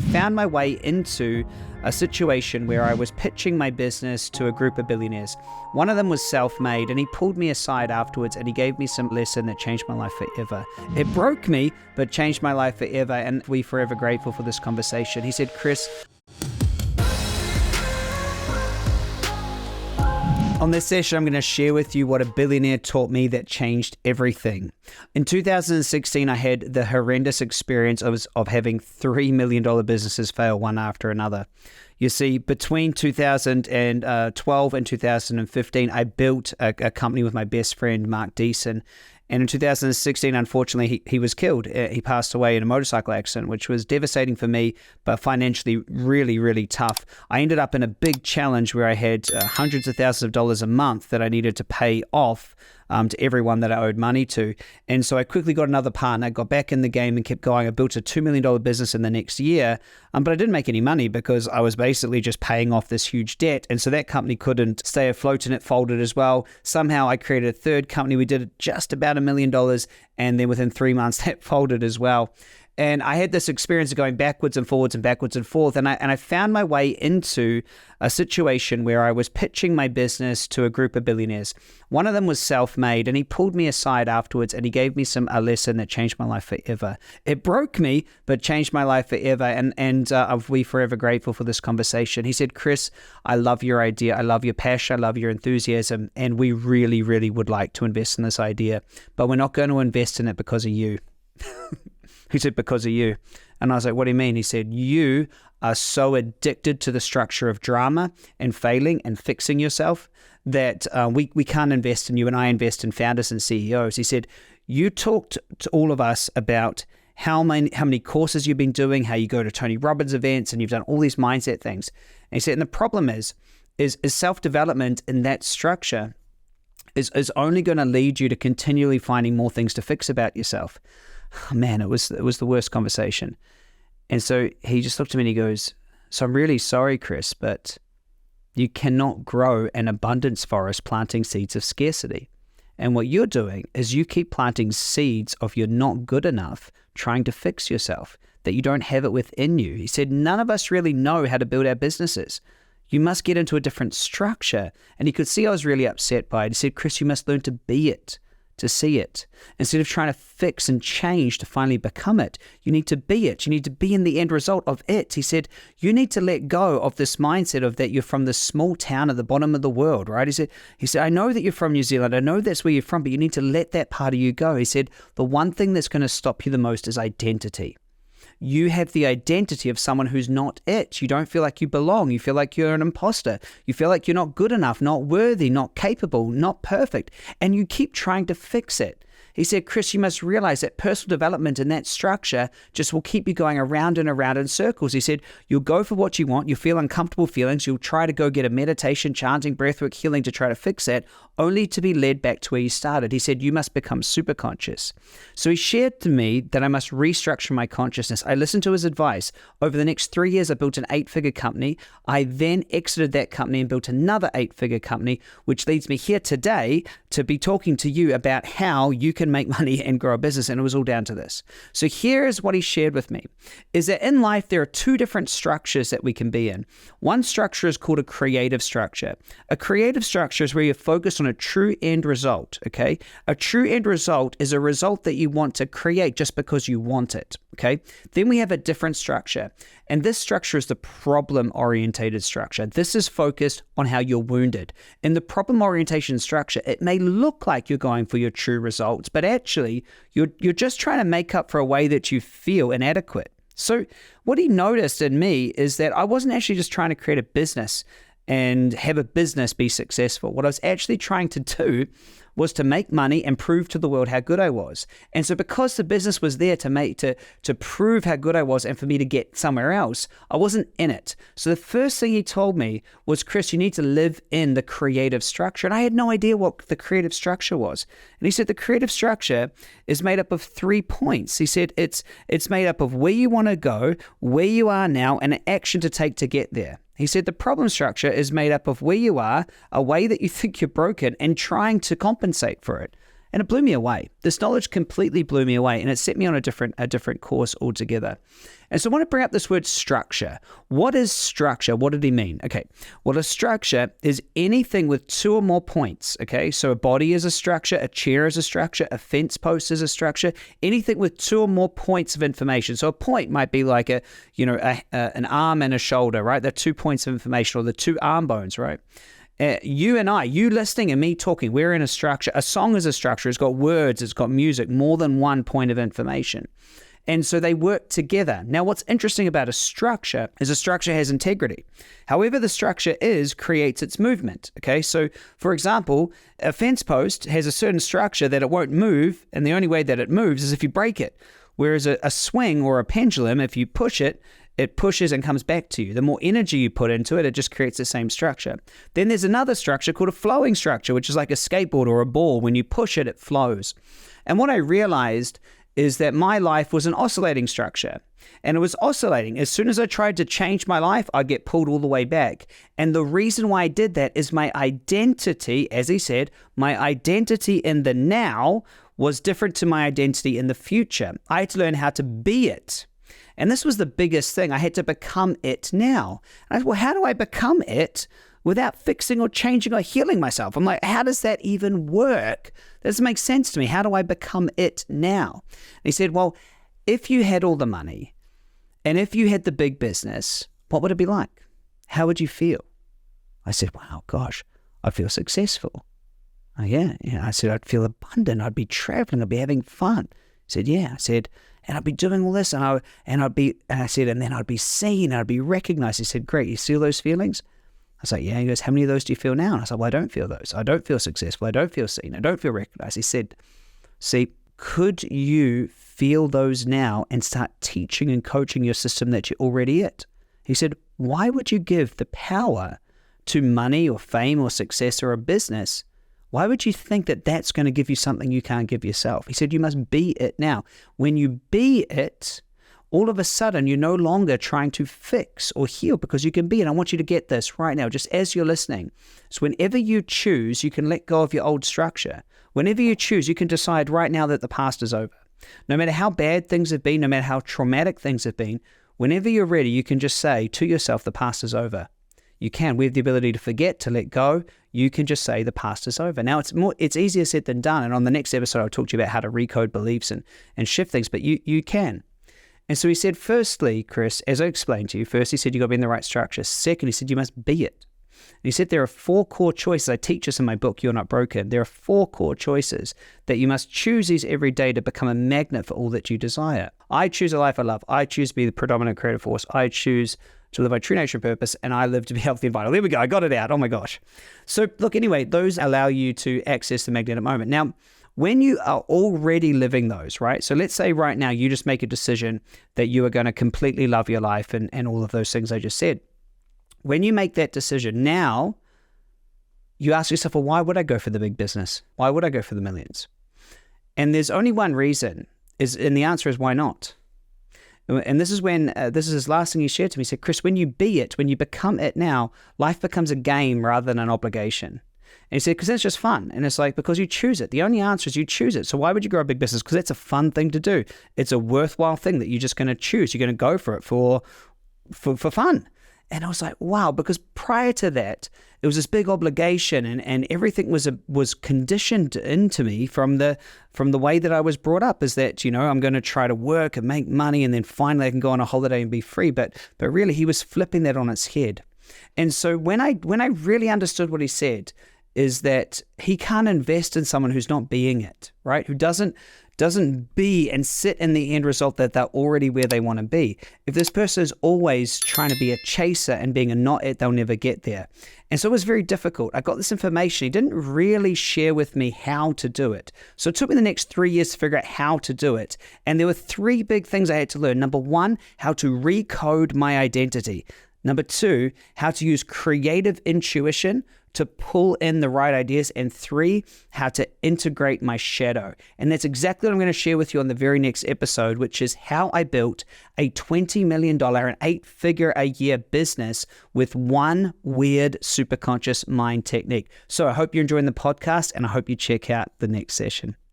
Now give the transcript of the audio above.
found my way into a situation where I was pitching my business to a group of billionaires. One of them was self-made, and he pulled me aside afterwards and he gave me some lesson that changed my life forever. It broke me, but changed my life forever, and we're forever grateful for this conversation. He said, Chris, on this session, I'm going to share with you what a billionaire taught me that changed everything. In 2016, I had the horrendous experience of having $3 million businesses fail one after another. You see, between 2012 and 2015, I built a company with my best friend, Mark Deason. And in 2016, unfortunately, he was killed. He passed away in a motorcycle accident, which was devastating for me, but financially really, really tough. I ended up in a big challenge where I had hundreds of thousands of dollars a month that I needed to pay off to everyone that I owed money to. And so I quickly got another partner, got back in the game and kept going. I built a $2 million business in the next year, but I didn't make any money because I was basically just paying off this huge debt. And so that company couldn't stay afloat and it folded as well. Somehow I created a third company. We did just about $1 million. And then within 3 months, that folded as well. And I had this experience of going backwards and forwards and backwards and forth. And I found my way into a situation where I was pitching my business to a group of billionaires. One of them was self-made, and he pulled me aside afterwards and he gave me a lesson that changed my life forever. It broke me, but changed my life forever. And we're forever grateful for this conversation. He said, Chris, I love your idea. I love your passion. I love your enthusiasm. And we really, really would like to invest in this idea, but we're not going to invest in it because of you. He said, because of you. And I was like, what do you mean? He said, you are so addicted to the structure of drama and failing and fixing yourself that we can't invest in you. And I invest in founders and CEOs. He said, you talked to all of us about how many courses you've been doing, how you go to Tony Robbins events, and you've done all these mindset things. And he said, and the problem is self-development in that structure is only going to lead you to continually finding more things to fix about yourself. Oh, man, it was the worst conversation. And so he just looked at me and he goes, so I'm really sorry, Chris, but you cannot grow an abundance forest planting seeds of scarcity. And what you're doing is you keep planting seeds of you're not good enough, trying to fix yourself, that you don't have it within you. He said, none of us really know how to build our businesses. You must get into a different structure. And he could see I was really upset by it. He said, Chris, you must learn to be it, to see it. Instead of trying to fix and change to finally become it, you need to be it. You need to be in the end result of it. He said, you need to let go of this mindset of that you're from this small town at the bottom of the world, right? He said, I know that you're from New Zealand. I know that's where you're from, but you need to let that part of you go. He said, the one thing that's going to stop you the most is identity. You have the identity of someone who's not it. You don't feel like you belong. You feel like you're an imposter. You feel like you're not good enough, not worthy, not capable, not perfect. And you keep trying to fix it. He said, Chris, you must realize that personal development in that structure just will keep you going around and around in circles. He said, you'll go for what you want. You'll feel uncomfortable feelings. You'll try to go get a meditation, chanting, breathwork, healing to try to fix it, only to be led back to where you started. He said, you must become super conscious. So he shared to me that I must restructure my consciousness. I listened to his advice. Over the next 3 years, I built an 8-figure company. I then exited that company and built another 8-figure company, which leads me here today to be talking to you about how you can make money and grow a business. And it was all down to this. So here is what he shared with me, is that in life, there are two different structures that we can be in. One structure is called a creative structure. A creative structure is where you're focused on a true end result, okay? A true end result is a result that you want to create just because you want it, okay? Then we have a different structure. And this structure is the problem-orientated structure. This is focused on how you're wounded. In the problem-orientation structure, it may look like you're going for your true results, but actually, you're just trying to make up for a way that you feel inadequate. So what he noticed in me is that I wasn't actually just trying to create a business and have a business be successful. What I was actually trying to do was to make money and prove to the world how good I was. And so because the business was there to prove how good I was and for me to get somewhere else, I wasn't in it. So the first thing he told me was, Chris, you need to live in the creative structure. And I had no idea what the creative structure was. And he said the creative structure is made up of 3 points. He said it's made up of where you want to go, where you are now, and an action to take to get there. He said the problem structure is made up of where you are, a way that you think you're broken, and trying to compensate for it. And it blew me away. This knowledge completely blew me away, and it set me on a different course altogether. And so I want to bring up this word structure. What is structure? What did he mean? Okay, well, a structure is anything with two or more points, okay? So a body is a structure, a chair is a structure, a fence post is a structure, anything with two or more points of information. So a point might be like an arm and a shoulder, right? They're 2 points of information, or the two arm bones, right? You and I, you listening and me talking, we're in a structure. A song is a structure. It's got words, it's got music, more than 1 point of information. And so they work together. Now, what's interesting about a structure is a structure has integrity. However the structure creates its movement. Okay, so for example, a fence post has a certain structure that it won't move, and the only way that it moves is if you break it. Whereas a swing or a pendulum, if you push it, it pushes and comes back to you. The more energy you put into it, it just creates the same structure. Then there's another structure called a flowing structure, which is like a skateboard or a ball. When you push it, it flows. And what I realized is that my life was an oscillating structure. And it was oscillating. As soon as I tried to change my life, I'd get pulled all the way back. And the reason why I did that is my identity, as he said, my identity in the now was different to my identity in the future. I had to learn how to be it. And this was the biggest thing. I had to become it now. And I said, well, how do I become it without fixing or changing or healing myself? I'm like, how does that even work? That doesn't make sense to me. How do I become it now? And he said, well, if you had all the money and if you had the big business, what would it be like? How would you feel? I said, wow, gosh, I'd feel successful. Oh, yeah. I said, I'd feel abundant. I'd be traveling. I'd be having fun. He said, yeah. I said, and I'd be doing all this, and I said, and then I'd be seen, I'd be recognized. He said, great, you feel those feelings? I was like, yeah. He goes, how many of those do you feel now? And I said, well, I don't feel those. I don't feel successful. I don't feel seen. I don't feel recognized. He said, see, could you feel those now and start teaching and coaching your system that you're already it? He said, why would you give the power to money or fame or success or a business? Why would you think that that's going to give you something you can't give yourself? He said, you must be it now. When you be it, all of a sudden, you're no longer trying to fix or heal because you can be it. I want you to get this right now, just as you're listening. So whenever you choose, you can let go of your old structure. Whenever you choose, you can decide right now that the past is over. No matter how bad things have been, no matter how traumatic things have been, whenever you're ready, you can just say to yourself, the past is over. You can. We have the ability to forget, to let go. You can just say the past is over. Now, it's easier said than done. And on the next episode, I'll talk to you about how to recode beliefs and shift things, but you can. And so he said, firstly, Chris, as I explained to you, first he said you got to be in the right structure. Second, he said you must be it. And he said there are 4 core choices. I teach this in my book, You're Not Broken. There are 4 core choices that you must choose these every day to become a magnet for all that you desire. I choose a life I love. I choose to be the predominant creative force. I choose to live my true nature and purpose, and I live to be healthy and vital. There we go. I got it out. Oh my gosh. So look, anyway, those allow you to access the magnetic moment. Now, when you are already living those, right? So let's say right now you just make a decision that you are going to completely love your life and all of those things I just said. When you make that decision, now you ask yourself, well, why would I go for the big business? Why would I go for the millions? And there's only one reason, and the answer is why not? And this is his last thing he shared to me. He said, Chris, when you be it, when you become it now, life becomes a game rather than an obligation. And he said, because it's just fun. And it's like, because you choose it. The only answer is you choose it. So why would you grow a big business? Because it's a fun thing to do. It's a worthwhile thing that you're just going to choose. You're going to go for it for fun. And I was like, wow, because prior to that, it was this big obligation and everything was conditioned into me from the way that I was brought up, is that, I'm going to try to work and make money and then finally I can go on a holiday and be free. But really he was flipping that on its head. And so when I really understood what he said is that he can't invest in someone who's not being it, right? Who doesn't be and sit in the end result that they're already where they want to be. If this person is always trying to be a chaser and being a not it, they'll never get there. And so it was very difficult. I got this information. He didn't really share with me how to do it. So it took me the next 3 years to figure out how to do it. And there were 3 big things I had to learn. Number 1, how to recode my identity. Number 2, how to use creative intuition to pull in the right ideas. And 3, how to integrate my shadow. And that's exactly what I'm going to share with you on the very next episode, which is how I built a $20 million and 8-figure a year business with one weird superconscious mind technique. So I hope you're enjoying the podcast and I hope you check out the next session.